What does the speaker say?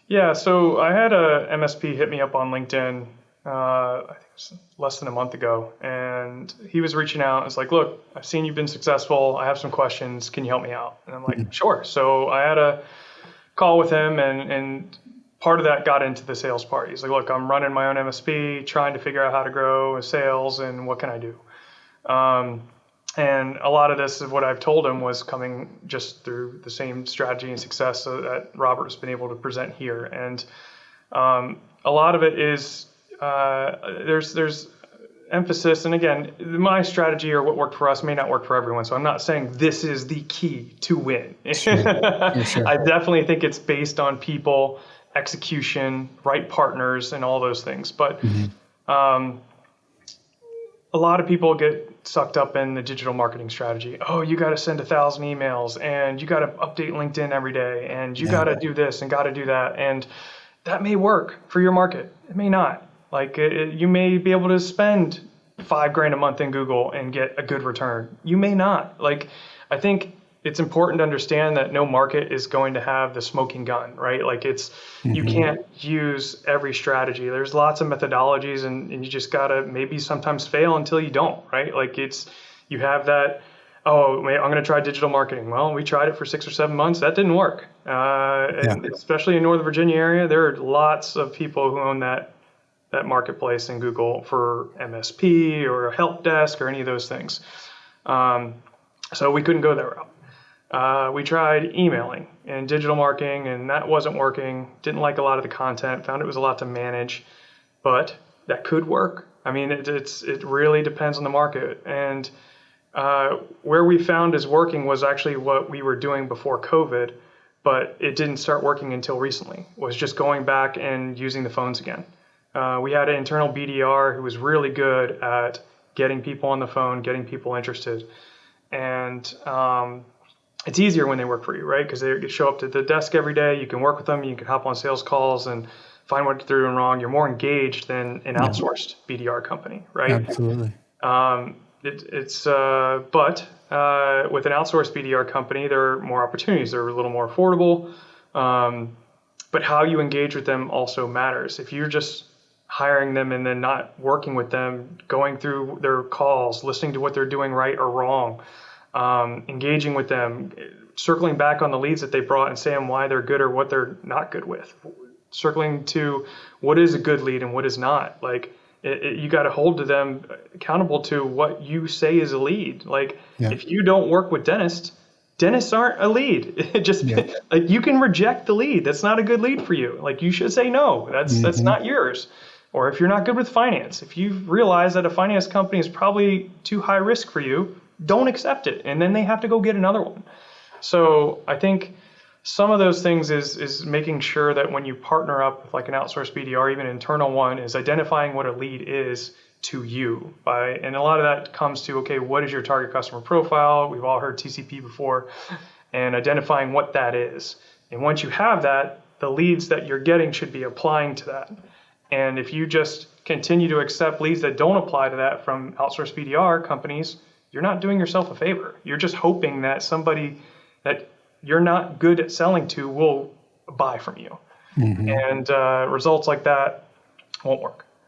Yeah, so I had a MSP hit me up on LinkedIn, I think it was less than a month ago, and he was reaching out. It's like, look, I've seen you've been successful. I have some questions. Can you help me out? And I'm like, Mhm. sure. So I had a call with him, and part of that got into the sales part. He's like, look, I'm running my own MSP, trying to figure out how to grow sales, and what can I do? Um, and a lot of this of what I've told him was coming just through the same strategy and success that Robert's been able to present here. And a lot of it is there's emphasis, and again, my strategy or what worked for us may not work for everyone. So I'm not saying this is the key to win. Sure, sure, sure. I definitely think it's based on people, execution, right partners, and all those things. But Mhm. um, a lot of people get sucked up in the digital marketing strategy. Oh, you got to send 1,000 emails, and you got to update LinkedIn every day, and you Yeah, got to do this and got to do that. And that may work for your market. It may not. Like you may be able to spend 5 grand a month in Google and get a good return. You may not. Like, I think it's important to understand that no market is going to have the smoking gun, right? Like you hmm can't use every strategy. There's lots of methodologies, and you just gotta maybe sometimes fail until you don't, right? Like you have that, oh, I'm going to try digital marketing. Well, we tried it for 6 or 7 months. That didn't work. yeah, And especially in Northern Virginia area, there are lots of people who own that marketplace in Google for MSP or a help desk or any of those things. Um, so we couldn't go that route. We tried emailing and digital marketing, and that wasn't working. Didn't like a lot of the content. Found it was a lot to manage, but that could work. I mean, it really depends on the market. And where we found is working was actually what we were doing before COVID, but it didn't start working until recently. Was just going back and using the phones again. We had an internal BDR who was really good at getting people on the phone, getting people interested, and it's easier when they work for you, right? Because they show up to the desk every day. You can work with them. You can hop on sales calls and find what they're doing wrong. You're more engaged than an yeah, outsourced BDR company, right? absolutely. But with an outsourced BDR company, there are more opportunities. They're a little more affordable. But how you engage with them also matters. If you're just hiring them and then not working with them, going through their calls, listening to what they're doing right or wrong, engaging with them, circling back on the leads that they brought and saying why they're good or what they're not good with, circling to what is a good lead and what is not. Like you got to hold to them accountable to what you say is a lead. Like Yeah, if you don't work with dentists aren't a lead. It just yeah, like you can reject the lead. That's not a good lead for you. Like you should say no. That's hmm not yours. Or if you're not good with finance, if you realize that a finance company is probably too high risk for you, don't accept it. And then they have to go get another one. So I think some of those things is making sure that when you partner up with like an outsourced BDR, even an internal one, is identifying what a lead is to you. And a lot of that comes to, okay, what is your target customer profile? We've all heard TCP before, and identifying what that is. And once you have that, the leads that you're getting should be applying to that. And if you just continue to accept leads that don't apply to that from outsourced BDR companies, you're not doing yourself a favor. You're just hoping that somebody that you're not good at selling to will buy from you. hmm And results like that won't work.